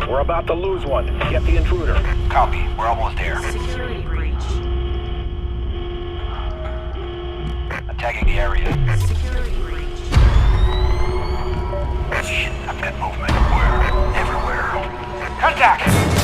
We're about to lose one. Get the intruder. Copy. We're almost there. Security breach. Attacking the area. Security breach. Shit, I've got movement. Where? Everywhere. Contact!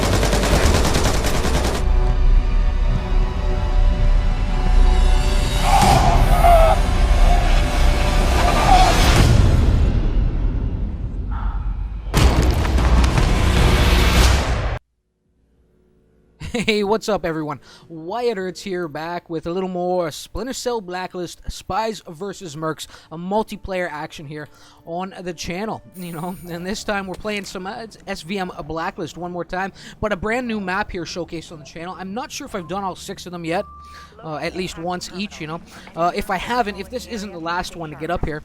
Hey, what's up everyone? Wyatt Ertz here, back with a little more Splinter Cell Blacklist, Spies versus Mercs, a multiplayer action here on the channel, and this time we're playing some SvM Blacklist one more time, but a brand new map here showcased on the channel. I'm not sure if I've done all 6 of them yet, at least once each, if I haven't, if this isn't the last one to get up here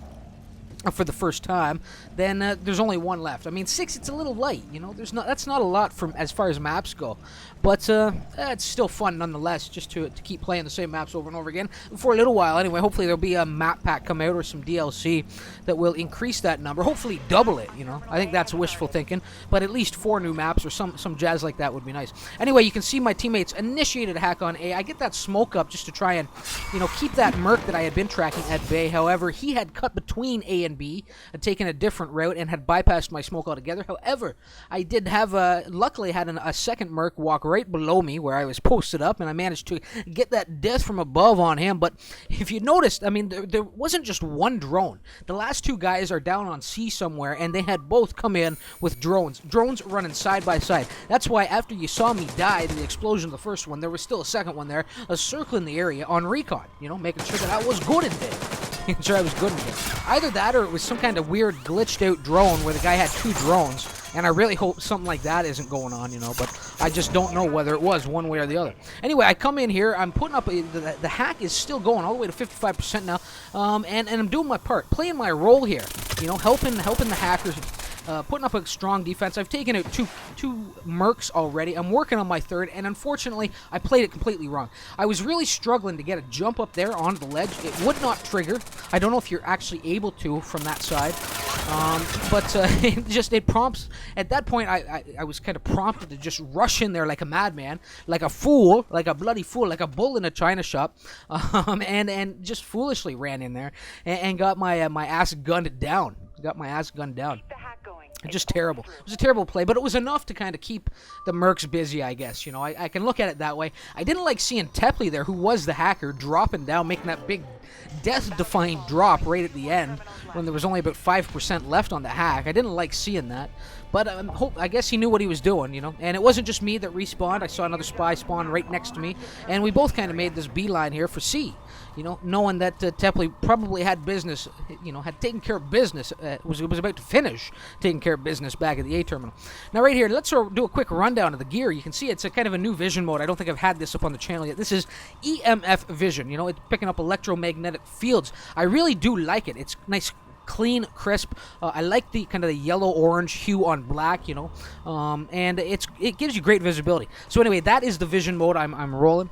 for the first time, then there's only one left. I mean, 6, it's a little light, that's not a lot from as far as maps go, but it's still fun nonetheless, just to keep playing the same maps over and over again for a little while anyway. Hopefully there'll be a map pack come out or some DLC that will increase that number, hopefully double it. I think that's wishful thinking, but at least 4 new maps or some jazz like that would be nice. Anyway, you can see my teammates initiated a hack on A. I get that smoke up just to try and keep that Merc that I had been tracking at bay. However, he had cut between A and B, had taken a different route and had bypassed my smoke altogether. However, I did have luckily had a second Merc walk right below me where I was posted up, and I managed to get that death from above on him. But if you noticed, I mean, there wasn't just one drone. The last 2 guys are down on C somewhere, and they had both come in with drones running side by side. That's why after you saw me die to the explosion of the first one, there was still a second one there, circling the area on recon, making sure that I was good in there. Making sure I was good in there. Either that or it was some kind of weird glitched out drone where the guy had 2 drones, and I really hope something like that isn't going on, but I just don't know whether it was one way or the other. Anyway, I come in here, I'm putting up, the hack is still going all the way to 55% now, and I'm doing my part, playing my role here, helping the hackers, putting up a strong defense. I've taken out two Mercs already. I'm working on my 3rd, and unfortunately, I played it completely wrong. I was really struggling to get a jump up there onto the ledge. It would not trigger. I don't know if you're actually able to from that side, but it prompts. At that point, I was kind of prompted to just rush in there like a madman, like a fool, like a bloody fool, like a bull in a china shop, and just foolishly ran in there and got my ass gunned down. Just terrible. It was a terrible play, but it was enough to kind of keep the Mercs busy, I guess. I can look at it that way. I didn't like seeing Tepley there, who was the hacker, dropping down, making that big death-defying drop right at the end when there was only about 5% left on the hack. I didn't like seeing that, but I guess he knew what he was doing, And it wasn't just me that respawned. I saw another spy spawn right next to me, and we both kind of made this beeline here for C. Knowing that Tepley probably had business, had taken care of business, was about to finish taking care of business back at the A terminal. Now right here, let's do a quick rundown of the gear. You can see it's a kind of a new vision mode. I don't think I've had this up on the channel yet. This is EMF vision. It's picking up electromagnetic fields. I really do like it. It's nice, clean, crisp. I like the kind of the yellow-orange hue on black, and it gives you great visibility. So anyway, that is the vision mode I'm rolling.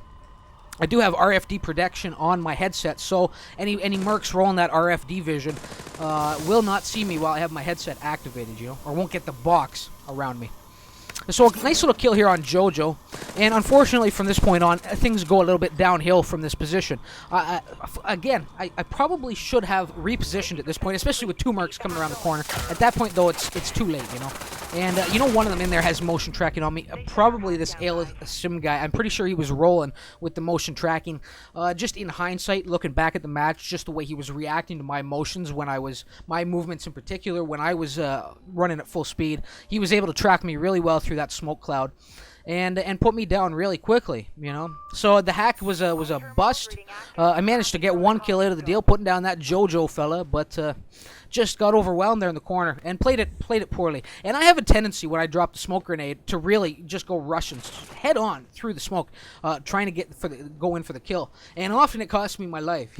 I do have RFD protection on my headset, so any Mercs rolling that RFD vision will not see me while I have my headset activated, or won't get the box around me. So a nice little kill here on Jojo, and unfortunately from this point on, things go a little bit downhill from this position. Again, I probably should have repositioned at this point, especially with 2 Mercs coming around the corner. At that point, though, it's too late, And, one of them in there has motion tracking on me. Probably this sim guy. I'm pretty sure he was rolling with the motion tracking. Just in hindsight, looking back at the match, just the way he was reacting to my motions my movements in particular, when I was running at full speed, he was able to track me really well through that smoke cloud. And put me down really quickly, So the hack was a bust. I managed to get 1 kill out of the deal, putting down that Jojo fella, but just got overwhelmed there in the corner and played it poorly. And I have a tendency when I drop the smoke grenade to really just go rushing head on through the smoke, trying to go in for the kill. And often it costs me my life.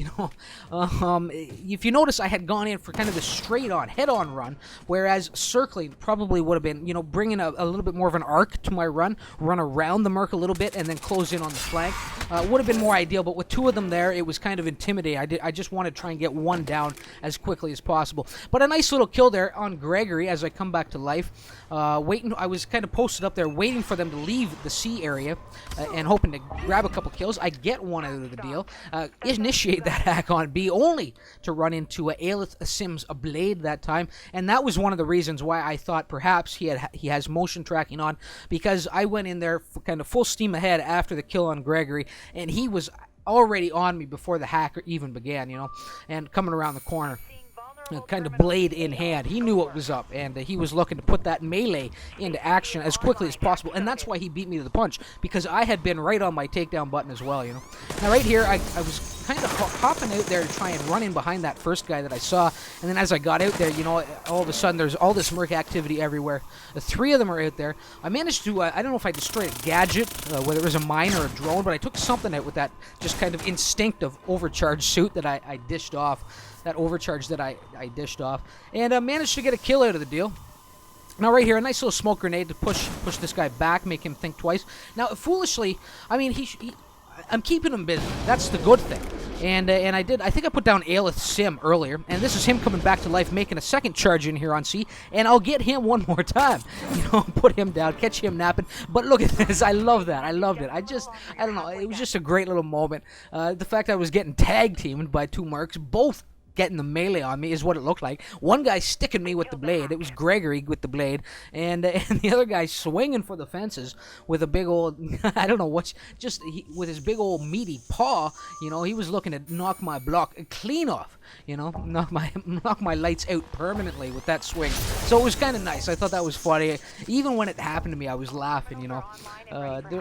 If you notice, I had gone in for kind of the straight on head on run, whereas circling probably would have been bringing a little bit more of an arc to my run around the Merc a little bit and then close in on the flank. Would have been more ideal, but with 2 of them there, it was kind of intimidating. I just wanted to try and get 1 down as quickly as possible. possible. But a nice little kill there on Gregory as I come back to life. Waiting, I was kind of posted up there waiting for them to leave the C area and hoping to grab a couple kills. I get one out of the deal. Initiate that hack on B only to run into Aelith Sim's blade that time, and that was one of the reasons why I thought perhaps he has motion tracking on, because I went in there kind of full steam ahead after the kill on Gregory, and he was already on me before the hack even began, you know, and coming around the corner. Kind of blade in hand. He knew what was up, and he was looking to put that melee into action as quickly as possible, and that's why he beat me to the punch, because I had been right on my takedown button as well, you know. Now right here, I was kind of hopping out there to try and run in behind that first guy that I saw, and then as I got out there, you know, all of a sudden there's all this Merc activity everywhere. The three of them are out there. I managed to, I don't know if I destroyed a gadget, whether it was a mine or a drone, but I took something out with that just kind of instinctive overcharge suit that I dished off. That overcharge that I dished off, and managed to get a kill out of the deal. Now right here, a nice little smoke grenade to push this guy back, make him think twice. Now foolishly, I mean, I'm keeping him busy. That's the good thing. And I think I put down Aelith Sim earlier, and this is him coming back to life, making a second charge in here on C, and I'll get him one more time. You know, put him down, catch him napping. But look at this, I love that. I loved it. I don't know, it was just a great little moment. The fact I was getting tag teamed by two Mercs, both getting the melee on me is what it looked like. One guy sticking me with the blade. It was Gregory with the blade, and the other guy swinging for the fences with a big old, I don't know what's, just with his big old meaty paw. You know, he was looking to knock my block clean off. You know, knock my lights out permanently with that swing. So it was kind of nice. I thought that was funny. Even when it happened to me, I was laughing. You know,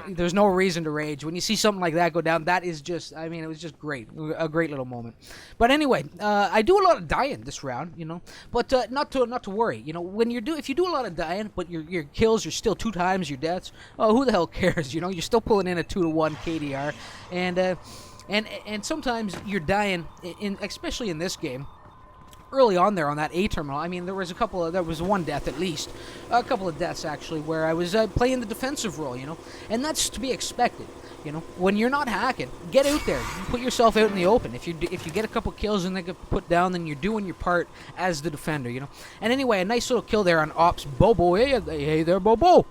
there's no reason to rage when you see something like that go down. That is just, I mean, it was just great, a great little moment. But anyway, I do a lot of dying this round, you know, but not to worry. You know, when if you do a lot of dying, but your kills are still 2 times your deaths, oh, who the hell cares? You know, you're still pulling in a 2-to-1 KDR, and sometimes you're dying, especially in this game. Early on there on that A terminal, I mean, there was one death at least, a couple of deaths actually, where I was playing the defensive role, you know, and that's to be expected. You know, when you're not hacking, get out there, put yourself out in the open. If you get a couple kills and they get put down, then you're doing your part as the defender, you know. And anyway, a nice little kill there on Ops Bobo. Hey there, Bobo.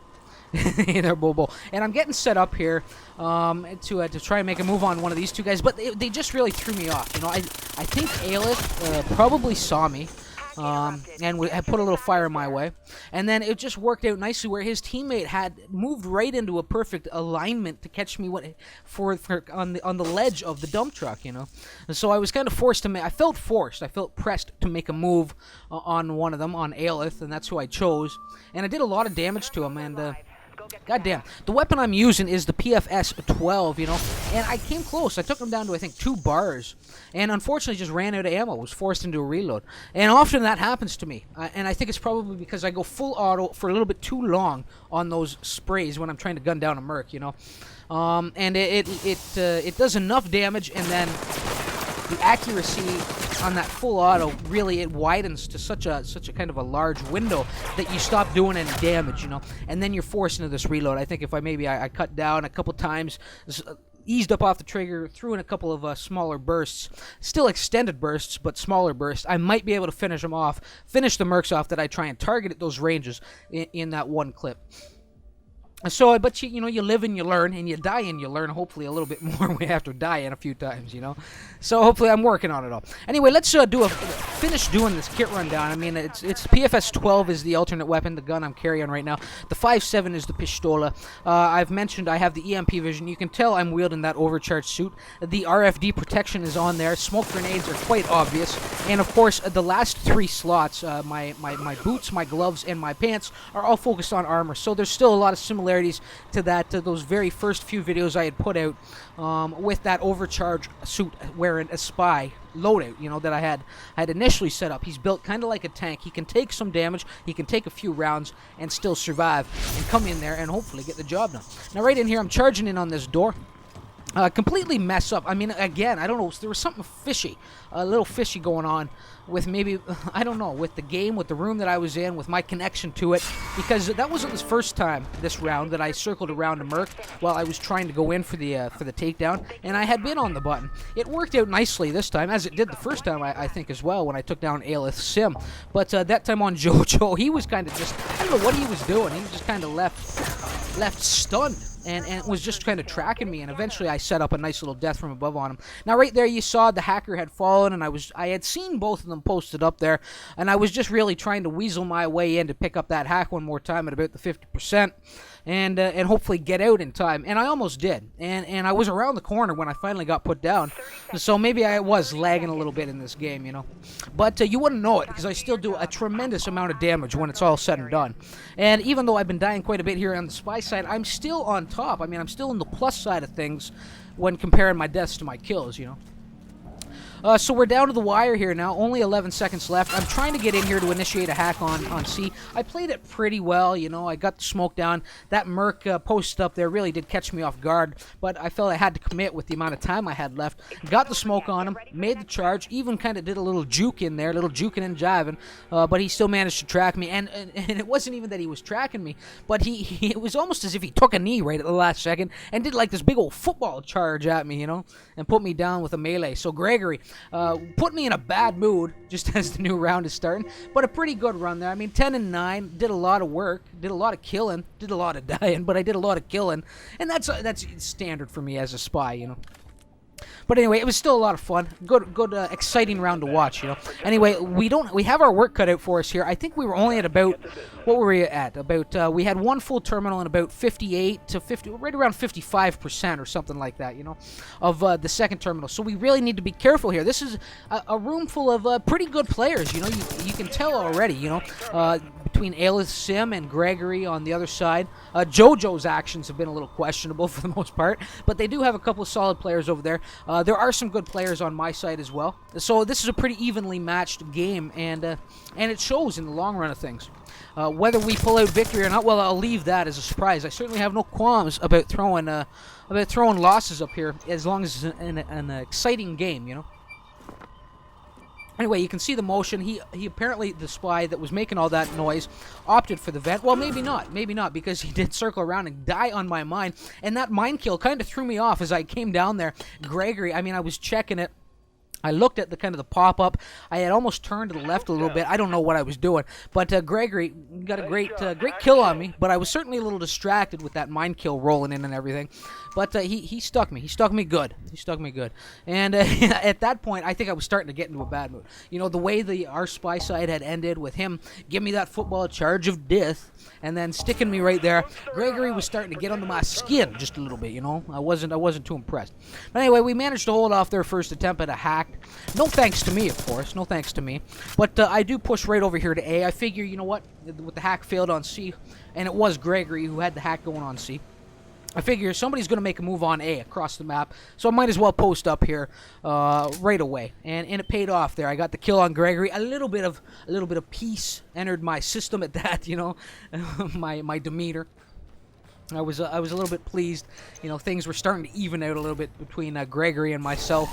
Hey there, Bobo. And I'm getting set up here to try and make a move on one of these two guys, but they just really threw me off. You know, I think Aelith probably saw me. And had put a little fire my way, and then it just worked out nicely where his teammate had moved right into a perfect alignment to catch me on the ledge of the dump truck, you know. And so I was kind of forced to I felt pressed to make a move on one of them, on Aelith, and that's who I chose. And I did a lot of damage to him, and goddamn, the weapon I'm using is the PFS-12, you know, and I came close. I took him down to, I think, 2 bars, and unfortunately just ran out of ammo, was forced into a reload. And often that happens to me, and I think it's probably because I go full auto for a little bit too long on those sprays when I'm trying to gun down a Merc, you know. And it does enough damage, and then the accuracy on that full auto, really, it widens to such a kind of a large window that you stop doing any damage, you know, and then you're forced into this reload. I think if I cut down a couple times, eased up off the trigger, threw in a couple of smaller bursts, still extended bursts, but smaller bursts, I might be able to finish the Mercs off that I try and target at those ranges in that one clip. So, but you know, you live and you learn, and you die and you learn, hopefully a little bit more after dying a few times, you know. So hopefully I'm working on it all. Anyway, let's finish doing this kit rundown. I mean, it's PFS-12 is the alternate weapon, the gun I'm carrying right now. The 5.7 is the pistola. I've mentioned I have the EMP vision. You can tell I'm wielding that overcharged suit. The RFD protection is on there. Smoke grenades are quite obvious. And of course, the last 3 slots, my boots, my gloves, and my pants are all focused on armor. So there's still a lot of similarities to those very first few videos I had put out with that overcharge suit wearing a spy loadout, you know, that I had initially set up. He's built kind of like a tank. He can take some damage, he can take a few rounds and still survive and come in there and hopefully get the job done. Now right in here, I'm charging in on this door. completely mess up. I mean, again, I don't know, there was something fishy, a little fishy going on with maybe, I don't know, with the game, with the room that I was in, with my connection to it, because that wasn't the first time this round that I circled around a Merc while I was trying to go in for the takedown, and I had been on the button. It worked out nicely this time, as it did the first time, I think, as well, when I took down SvM. But that time on Jojo, he was kind of just, I don't know what he was doing, he was just kind of left stunned. And was just kind of tracking me, and eventually I set up a nice little death from above on him. Now right there you saw the hacker had fallen, and I had seen both of them posted up there, and I was just really trying to weasel my way in to pick up that hack one more time at about the 50%, and hopefully get out in time. And I almost did, and I was around the corner when I finally got put down, so maybe I was lagging a little bit in this game, you know. But you wouldn't know it, because I still do a tremendous amount of damage when it's all said and done. And even though I've been dying quite a bit here on the spy side, I'm still on top. I mean, I'm still in the plus side of things when comparing my deaths to my kills, you know. So we're down to the wire here now, only 11 seconds left. I'm trying to get in here to initiate a hack on C. I played it pretty well, you know, I got the smoke down. That Merc post up there really did catch me off guard, but I felt I had to commit with the amount of time I had left. Got the smoke on him, made the charge, even kind of did a little juke in there, a little juking and jiving, but he still managed to track me, and it wasn't even that he was tracking me, but it was almost as if he took a knee right at the last second and did like this big old football charge at me, you know, and put me down with a melee. So Gregory put me in a bad mood just as the new round is starting, but a pretty good run there. I mean, 10 and 9, did a lot of work, did a lot of killing, did a lot of dying, but I did a lot of killing, and that's standard for me as a spy, you know. But anyway, it was still a lot of fun. Good, exciting round to watch, you know. Anyway, we have our work cut out for us here. I think we were only at about, what were we at? About, we had one full terminal and about 58 to 50, right around 55% or something like that, you know, of the second terminal. So we really need to be careful here. This is a room full of pretty good players, you know. You can tell already, you know, between SvM and Gregory on the other side. Jojo's actions have been a little questionable for the most part, but they do have a couple of solid players over there. There are some good players on my side as well. So this is a pretty evenly matched game, and it shows in the long run of things. Whether we pull out victory or not, well, I'll leave that as a surprise. I certainly have no qualms about throwing losses up here, as long as it's an exciting game, you know. Anyway, you can see the motion. He apparently, the spy that was making all that noise, opted for the vent. Well, maybe not, because he did circle around and die on my mine. And that mine kill kind of threw me off as I came down there. Gregory, I mean, I was checking it. I looked at the kind of the pop-up. I had almost turned to the left a little bit. I don't know what I was doing. But Gregory got a great kill on me. But I was certainly a little distracted with that mine kill rolling in and everything. But he stuck me. He stuck me good. And at that point, I think I was starting to get into a bad mood. You know, the way our spy side had ended with him giving me that football charge of death and then sticking me right there. Gregory was starting to get under my skin just a little bit, you know. I wasn't too impressed. But anyway, we managed to hold off their first attempt at a hack. No thanks to me, of course. No thanks to me. But I do push right over here to A. I figure, you know what, with the hack failed on C, and it was Gregory who had the hack going on C, I figure somebody's going to make a move on A across the map, so I might as well post up here right away. And it paid off there. I got the kill on Gregory. A little bit of peace entered my system at that, you know, my demeanor. I was a little bit pleased. You know, things were starting to even out a little bit between Gregory and myself.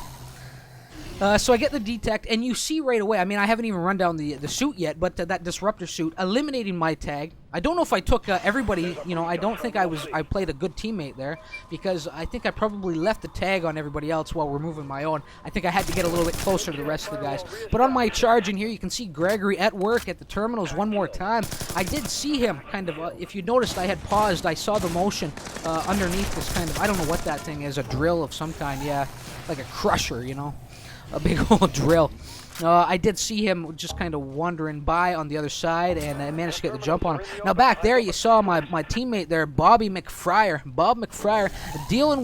So I get the detect, and you see right away, I mean, I haven't even run down the suit yet, but that disruptor suit, eliminating my tag. I don't know if I took everybody, you know, I don't think I played a good teammate there, because I think I probably left the tag on everybody else while removing my own. I think I had to get a little bit closer to the rest of the guys. But on my charge in here, you can see Gregory at work at the terminals one more time. I did see him kind of, if you noticed, I had paused. I saw the motion underneath this kind of, I don't know what that thing is, a drill of some kind, yeah, like a crusher, you know. A big old drill. I did see him just kind of wandering by on the other side, and I managed to get the jump on him. Now back there, you saw my teammate there, Bob McFryer, dealing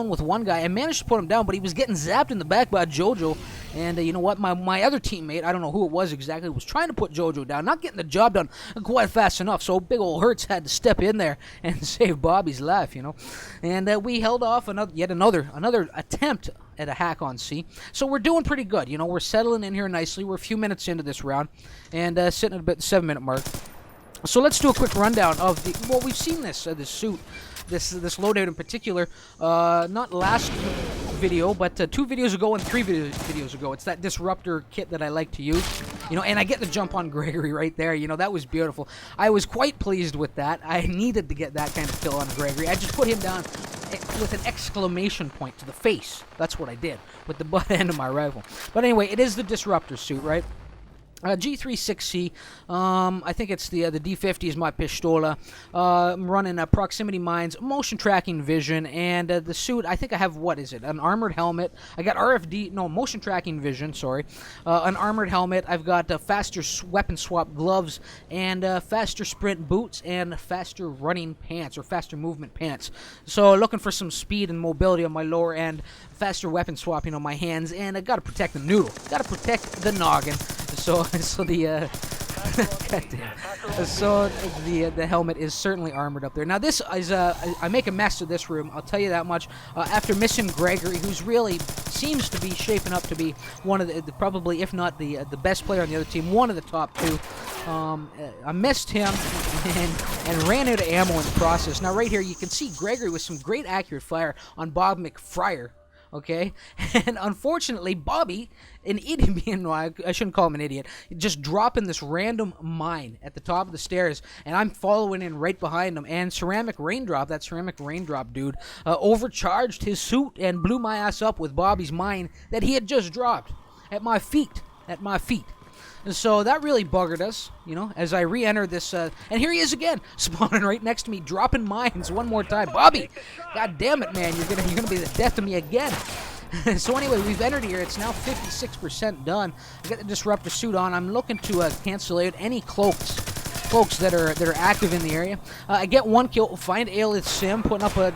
with one guy. I managed to put him down, but he was getting zapped in the back by Jojo. And you know what? My other teammate, I don't know who it was exactly, was trying to put Jojo down, not getting the job done quite fast enough. So big old Hertz had to step in there and save Bobby's life, you know. And we held off yet another attempt at a hack on C. So we're doing pretty good, you know. We're settling in here nicely. We're a few minutes into this round, and sitting at about the 7-minute mark. So let's do a quick rundown of the. Well, we've seen this this suit, this loadout in particular, not last video, but 2 videos ago and 3 videos ago. It's that disruptor kit that I like to use, and I get the jump on Gregory right there. That was beautiful. I was quite pleased with that. I needed to get that kind of kill on Gregory. I just put him down with an exclamation point to the face. That's what I did with the butt end of my rifle. But anyway, it is the disruptor suit, right? G36C, I think it's the D50 is my pistola. I'm running proximity mines, motion tracking vision, and the suit, I think I have, what is it, an armored helmet. I got motion tracking vision, sorry. An armored helmet. I've got faster weapon swap gloves, and faster sprint boots, and faster running pants, or faster movement pants. So looking for some speed and mobility on my lower end, faster weapon swapping on my hands, and I gotta protect the noodle. Gotta protect the noggin. So the the helmet is certainly armored up there. Now this is I make a mess of this room. I'll tell you that much. After missing Gregory, who's really seems to be shaping up to be one of the probably, if not the best player on the other team, one of the top 2. I missed him and ran out of ammo in the process. Now right here you can see Gregory with some great accurate fire on Bob McFryer. Okay, and unfortunately, Bobby, an idiot, I shouldn't call him an idiot, just dropping this random mine at the top of the stairs, and I'm following in right behind him, and Ceramic Raindrop dude, overcharged his suit and blew my ass up with Bobby's mine that he had just dropped at my feet. And so that really buggered us, as I re-enter this, and here he is again, spawning right next to me, dropping mines one more time. Bobby, god damn it, man, you're gonna be the death of me again. So anyway, we've entered here. It's now 56% done. I got the disruptor suit on. I'm looking to cancel out any cloaks that are active in the area. I get 1 kill, find SvM,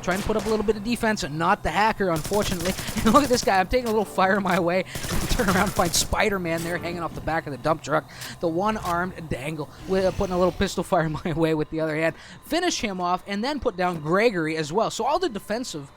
trying to put up a little bit of defense, and not the hacker, unfortunately. And look at this guy, I'm taking a little fire my way, turn around and find Spider-Man there hanging off the back of the dump truck, the one-armed dangle, putting a little pistol fire my way with the other hand, finish him off, and then put down Gregory as well. So all the defensive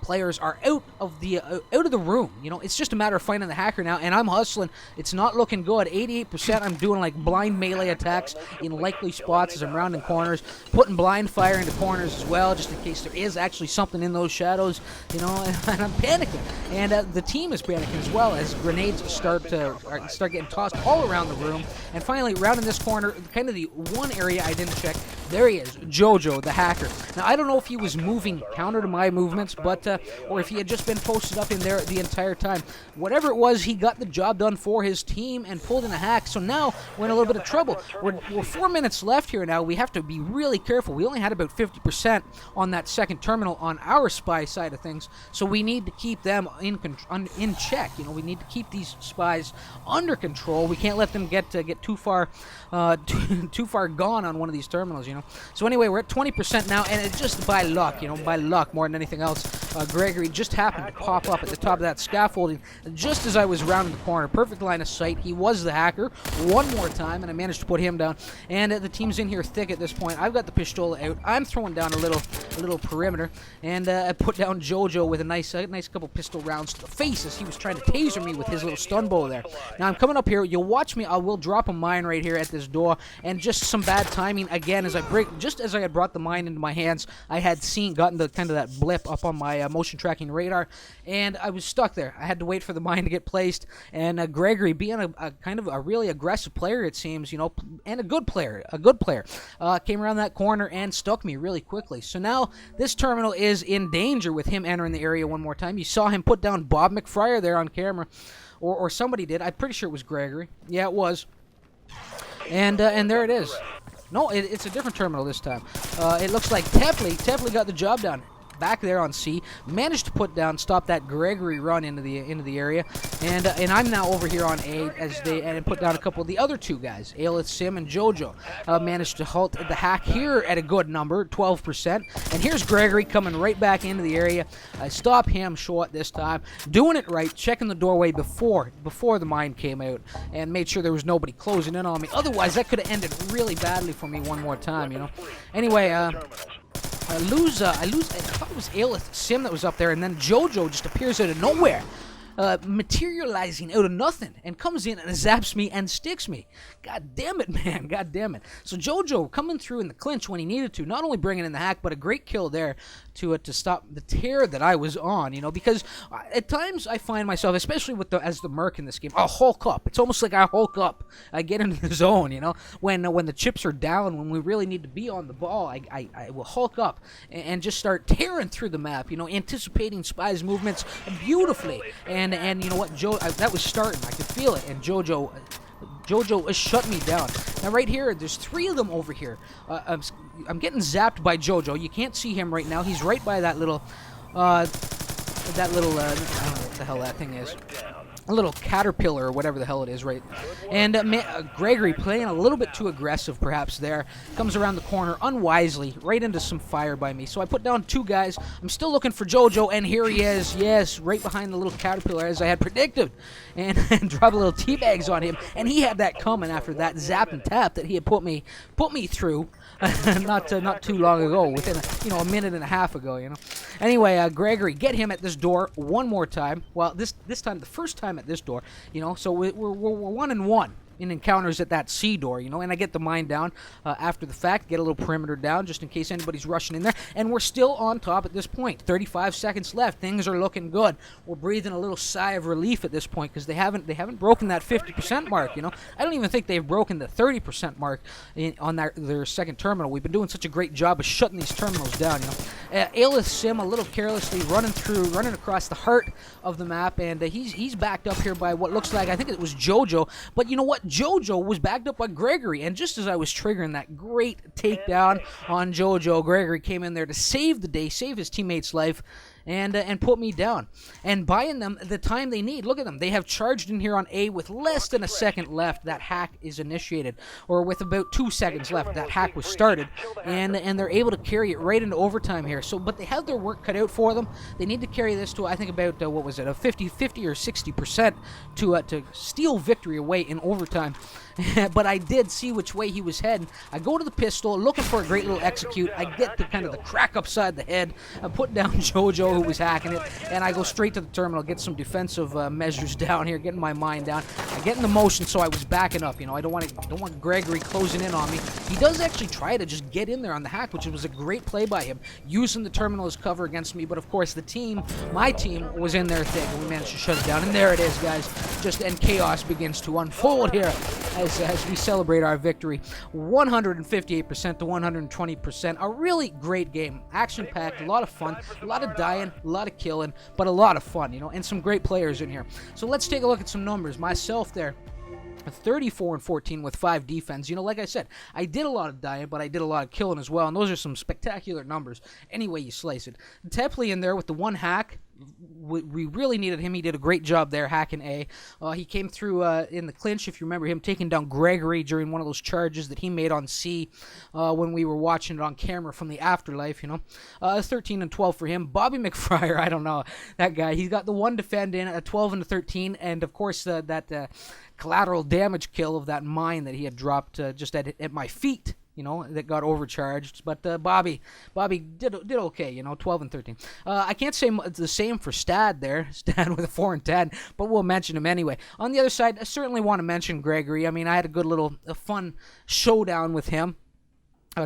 players are out of the room. It's just a matter of finding the hacker now, and I'm hustling. It's not looking good. 88%, I'm doing like blind melee attacks in likely spots as I'm rounding corners, putting blind fire into corners as well, just in case there is actually something in those shadows, and I'm panicking. And the team is panicking as well as grenades start getting tossed all around the room. And finally, rounding this corner, kind of the one area I didn't check, there he is, Jojo, the hacker. Now, I don't know if he was moving counter to my movements, but or if he had just been posted up in there the entire time. Whatever it was, he got the job done for his team and pulled in a hack. So now we're in a little bit of trouble. We're 4 minutes left here now. We have to be really careful. We only had about 50% on that second terminal on our spy side of things, so we need to keep them in check. We need to keep these spies under control. We can't let them get too far too far gone on one of these terminals. So anyway, we're at 20% now, and it's just by luck, by luck more than anything else. Gregory just happened to pop up at the top of that scaffolding just as I was rounding the corner. Perfect line of sight. He was the hacker one more time, and I managed to put him down. And the team's in here thick at this point. I've got the pistola out. I'm throwing down a little perimeter, and I put down Jojo with a nice couple pistol rounds to the face as he was trying to taser me with his little stun bow there. Now I'm coming up here. You'll watch me. I will drop a mine right here at this door, and just some bad timing again as just as I had brought the mine into my hands, I had gotten the kind of that blip up on my motion tracking radar, and I was stuck there. I had to wait for the mine to get placed, and Gregory, being a kind of a really aggressive player, it seems, and a good player, came around that corner and stuck me really quickly. So now this terminal is in danger with him entering the area one more time. You saw him put down Bob McFryer there on camera, or somebody did. I'm pretty sure it was Gregory. Yeah, it was. And there it is. No, it's a different terminal this time. It looks like Tepley got the job done. Back there on C, managed to stop that Gregory run into the area, and I'm now over here on A and put down a couple of the other 2 guys, SvM and Jojo. Managed to halt the hack here at a good number, 12%, and here's Gregory coming right back into the area. I stop him short this time, doing it right, checking the doorway before the mine came out, and made sure there was nobody closing in on me. Otherwise, that could have ended really badly for me one more time, Anyway, I thought it was SvM that was up there, and then Jojo just appears out of nowhere. materializing out of nothing and comes in and zaps me and sticks me. God damn it, man. God damn it. So Jojo coming through in the clinch when he needed to, not only bringing in the hack, but a great kill there to stop the tear that I was on, you know, because at times I find myself, especially with as the Merc in this game, I'll hulk up. It's almost like I hulk up. I get into the zone, you know, when the chips are down, when we really need to be on the ball, I will hulk up and just start tearing through the map, you know, anticipating Spies' movements beautifully. And you know what, that was starting. I could feel it, and Jojo shut me down. Now right here, there's 3 of them over here. I'm getting zapped by Jojo. You can't see him right now. He's right by that little, I don't know what the hell that thing is. A little caterpillar or whatever the hell it is, right? And Gregory playing a little bit too aggressive, perhaps there. Comes around the corner unwisely, right into some fire by me. So I put down 2 guys. I'm still looking for Jojo, and here he is. Yes, right behind the little caterpillar, as I had predicted. And drop a little teabags on him. And he had that coming after that zap and tap that he had put me through not too long ago, within a minute and a half ago, you know. Anyway, Gregory, get him at this door one more time. Well, this time, the first time at this door, you know, so we're 1-1 in encounters at that C door, you know, and I get the mine down after the fact, get a little perimeter down just in case anybody's rushing in there, and we're still on top at this point. 35 seconds left. Things are looking good. We're breathing a little sigh of relief at this point because they haven't broken that 50% mark, you know. I don't even think they've broken the 30% mark on their second terminal. We've been doing such a great job of shutting these terminals down, you know. Aelith Sim a little carelessly running across the heart of the map, and he's backed up here by what looks like, I think it was Jojo, but you know what? Jojo was backed up by Gregory, and just as I was triggering that great takedown on Jojo, Gregory came in there to save the day, save his teammate's life, and put me down, and buying them the time they need. Look at them. They have charged in here on A with less than a second left. That hack is initiated, or with about 2 seconds left. That hack was started, and they're able to carry it right into overtime here. So, but they have their work cut out for them. They need to carry this to, I think, about, what was it, a 50 or 60% to steal victory away in overtime. But I did see which way he was heading. I go to the pistol, looking for a great little execute. I get the kind of the crack upside the head. I put down Jojo, who was hacking it, and I go straight to the terminal, get some defensive measures down here, getting my mine down. I get in the motion, so I was backing up. You know, I don't want Gregory closing in on me. He does actually try to just get in there on the hack, which was a great play by him, using the terminal as cover against me. But of course, my team, was in their thing, and we managed to shut it down. And there it is, guys. And chaos begins to unfold here as we celebrate our victory. 158% to 120%. A really great game. Action-packed, a lot of fun, a lot of dying, a lot of killing, but a lot of fun, you know, and some great players in here. So let's take a look at some numbers. Myself there, 34-14 with 5 defense. You know, like I said, I did a lot of dying, but I did a lot of killing as well, and those are some spectacular numbers any way you slice it. Tepley in there with the 1 hack. We really needed him. He did a great job there hacking A. He came through in the clinch, if you remember him, taking down Gregory during one of those charges that he made on C when we were watching it on camera from the afterlife, you know. 13 and 12 for him. Bobby McFryer, I don't know, that guy. He's got the 1 defend in at 12 and 13, and of course that collateral damage kill of that mine that he had dropped just at my feet, you know, that got overcharged. But Bobby did okay, you know, 12 and 13. I can't say the same for Stad there, Stad with a 4 and 10, but we'll mention him anyway. On the other side, I certainly want to mention Gregory. I mean, I had a good little fun showdown with him.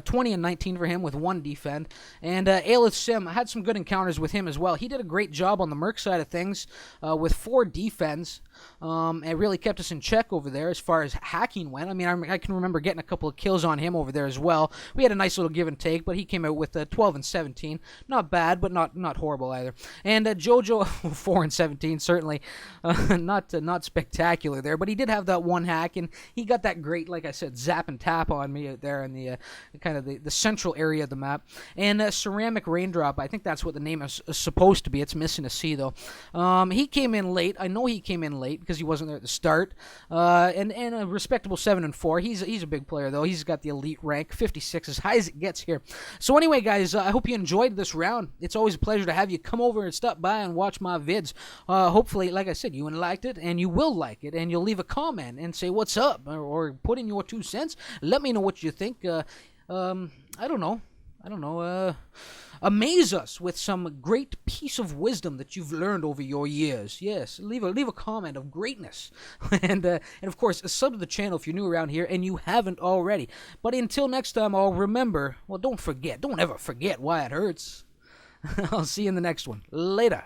20 and 19 for him with 1 defend. And Aelith Sim, I had some good encounters with him as well. He did a great job on the Merc side of things with 4 defends. It really kept us in check over there as far as hacking went. I mean, I can remember getting a couple of kills on him over there as well. We had a nice little give and take, but he came out with 12 and 17. Not bad, but not horrible either. And Jojo, 4 and 17, certainly not spectacular there, but he did have that 1 hack, and he got that great, like I said, zap and tap on me out there in the kind of the central area of the map. And Ceramic Raindrop, I think that's what the name is supposed to be. It's missing a C, though. He came in late. I know he came in late because he wasn't there at the start. And a respectable 7 and 4. He's a big player, though. He's got the elite rank, 56, as high as it gets here. So anyway, guys, I hope you enjoyed this round. It's always a pleasure to have you come over and stop by and watch my vids. Hopefully, like I said, you liked it, and you will like it, and you'll leave a comment and say what's up, or put in your 2 cents. Let me know what you think. I don't know. amaze us with some great piece of wisdom that you've learned over your years. Yes, leave a comment of greatness, and of course, sub to the channel if you're new around here and you haven't already. But until next time, all remember. Well, don't ever forget why it hurts. I'll see you in the next one. Later.